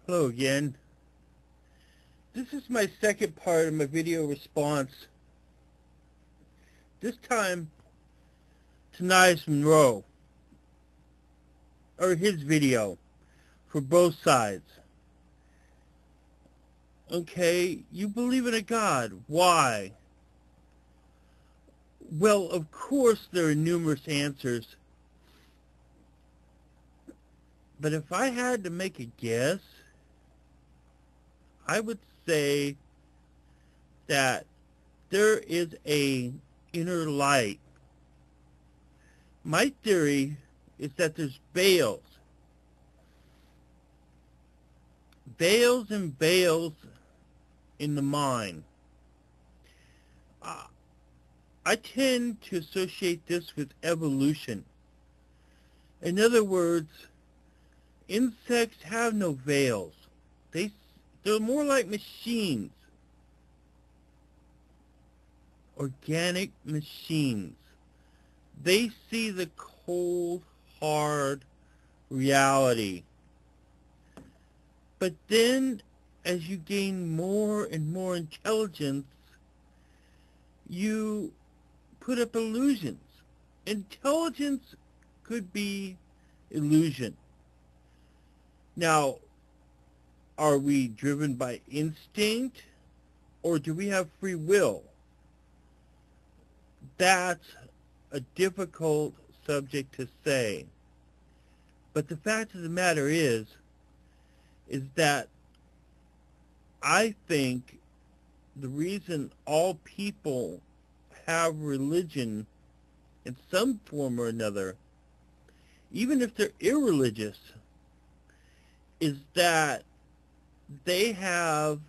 Hello again. This is my second part of my video response. This time to Niles Monroe, or his video, for both sides. Okay, you believe in a God. Why? Well, of course there are numerous answers. But if I had to make a guess, I would say that there is a inner light. My theory is that there's veils. Veils and veils in the mind. I tend to associate this with evolution. In other words, insects have no veils. They're more like machines. Organic machines. They see the cold, hard reality. But then, as you gain more and more intelligence, you put up illusions. Intelligence could be illusion. Now, are we driven by instinct, or do we have free will? That's a difficult subject to say. But the fact of the matter is that I think the reason all people have religion in some form or another, even if they're irreligious, is that they have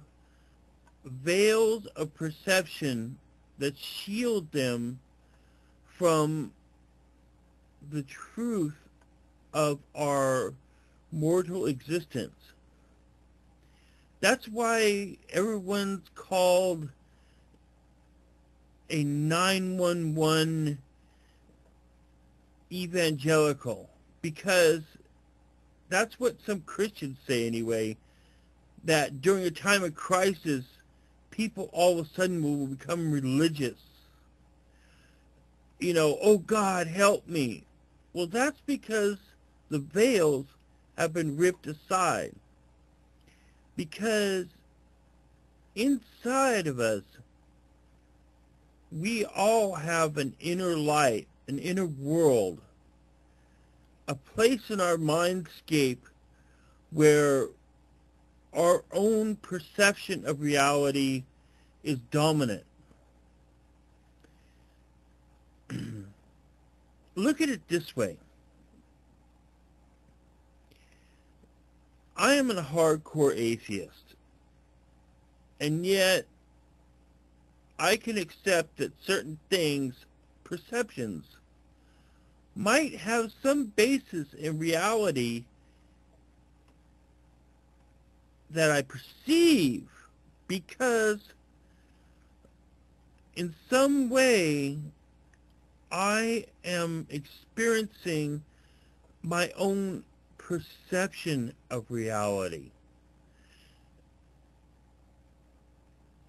veils of perception that shield them from the truth of our mortal existence. That's why everyone's called a 911 evangelical, because that's what some Christians say anyway, that during a time of crisis, people all of a sudden will become religious. You know, oh God, help me. Well, that's because the veils have been ripped aside. Because inside of us, we all have an inner light, an inner world, a place in our mindscape where our own perception of reality is dominant. Look at it this way. I am a hardcore atheist, and yet I can accept that certain things, perceptions, might have some basis in reality that I perceive, because in some way I am experiencing my own perception of reality.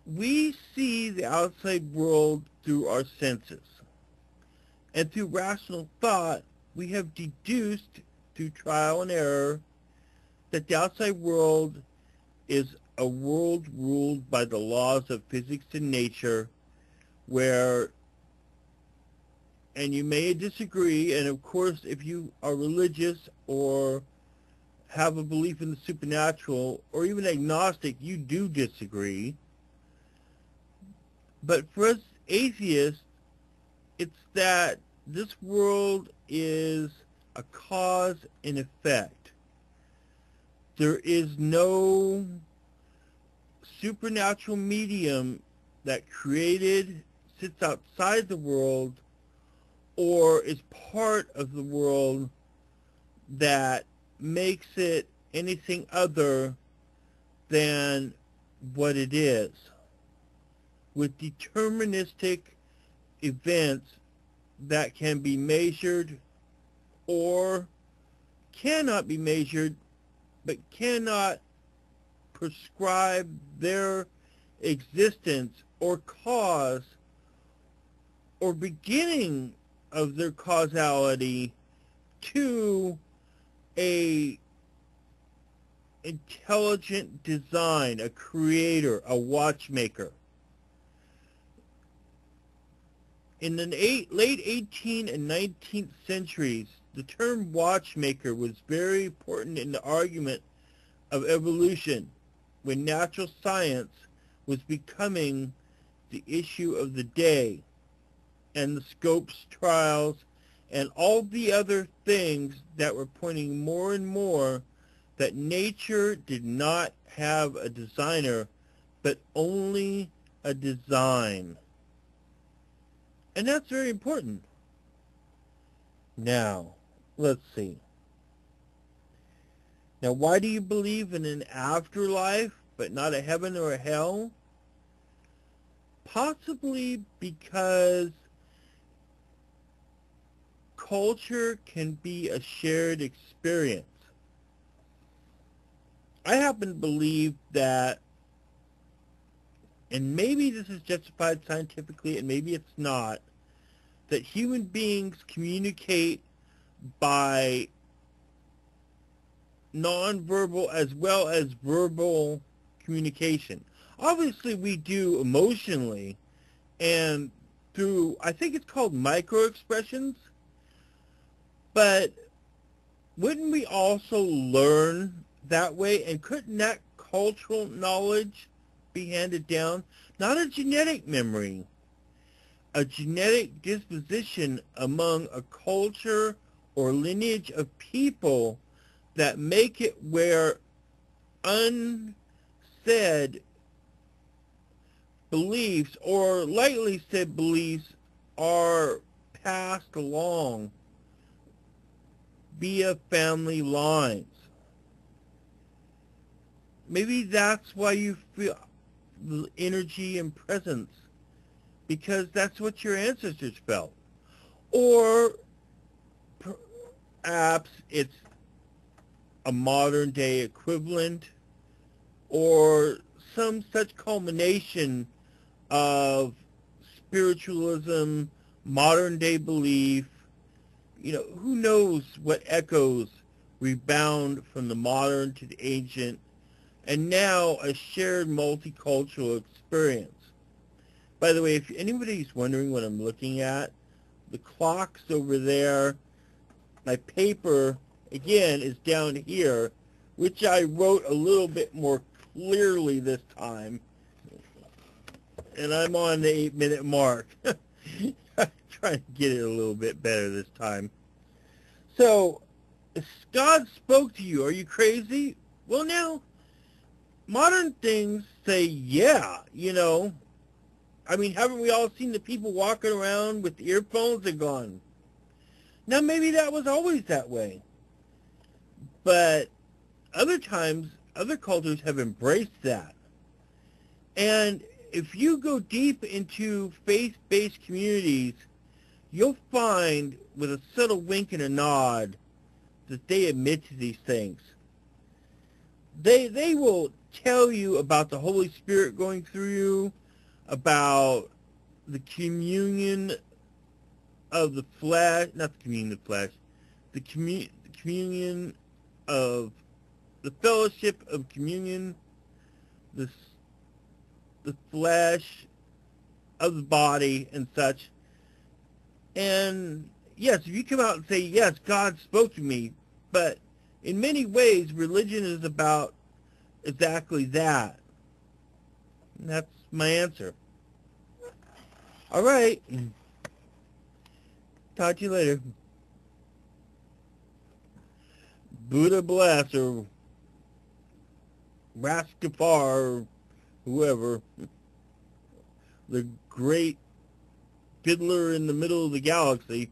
We see the outside world through our senses, and through rational thought we have deduced through trial and error that the outside world is a world ruled by the laws of physics and nature, where, and you may disagree, and of course if you are religious or have a belief in the supernatural, or even agnostic, you do disagree. But for us atheists, it's that this world is a cause and effect. There is no supernatural medium that sits outside the world, or is part of the world, that makes it anything other than what it is, with deterministic events that can be measured or cannot be measured, but cannot prescribe their existence or cause or beginning of their causality to a intelligent design, a creator, a watchmaker. In the late 18th and 19th centuries, the term watchmaker was very important in the argument of evolution, when natural science was becoming the issue of the day, and the Scopes trials and all the other things that were pointing more and more that nature did not have a designer, but only a design. And that's very important. Now, let's see. Now, why do you believe in an afterlife, but not a heaven or a hell? Possibly because culture can be a shared experience. I happen to believe that, and maybe this is justified scientifically and maybe it's not, that human beings communicate by nonverbal as well as verbal communication. Obviously we do emotionally and through, I think it's called micro expressions, but wouldn't we also learn that way, and couldn't that cultural knowledge be handed down? Not a genetic memory, a genetic disposition among a culture or lineage of people that make it where unsaid beliefs or lightly said beliefs are passed along via family lines. Maybe that's why you feel the energy and presence, because that's what your ancestors felt. Or perhaps it's a modern day equivalent or some such culmination of spiritualism, modern day belief. You know, who knows what echoes rebound from the modern to the ancient, and now a shared multicultural experience. By the way, if anybody's wondering what I'm looking at, the clock's over there. My paper, again, is down here, which I wrote a little bit more clearly this time. And I'm on the 8-minute mark. I'm trying to get it a little bit better this time. So, if God spoke to you, are you crazy? Well, now, modern things say, yeah, you know. I mean, haven't we all seen the people walking around with earphones and gone, now maybe that was always that way. But other times, other cultures have embraced that. And if you go deep into faith-based communities, you'll find, with a subtle wink and a nod, that they admit to these things. They will tell you about the Holy Spirit going through you, about the communion of the flesh, not the communion of the flesh, the communion of the fellowship of communion, the flesh of the body and such. And yes, if you come out and say, yes, God spoke to me, but in many ways, religion is about exactly that. And that's my answer. All right. Talk to you later. Buddha bless, or Rastafari, or whoever. The great fiddler in the middle of the galaxy.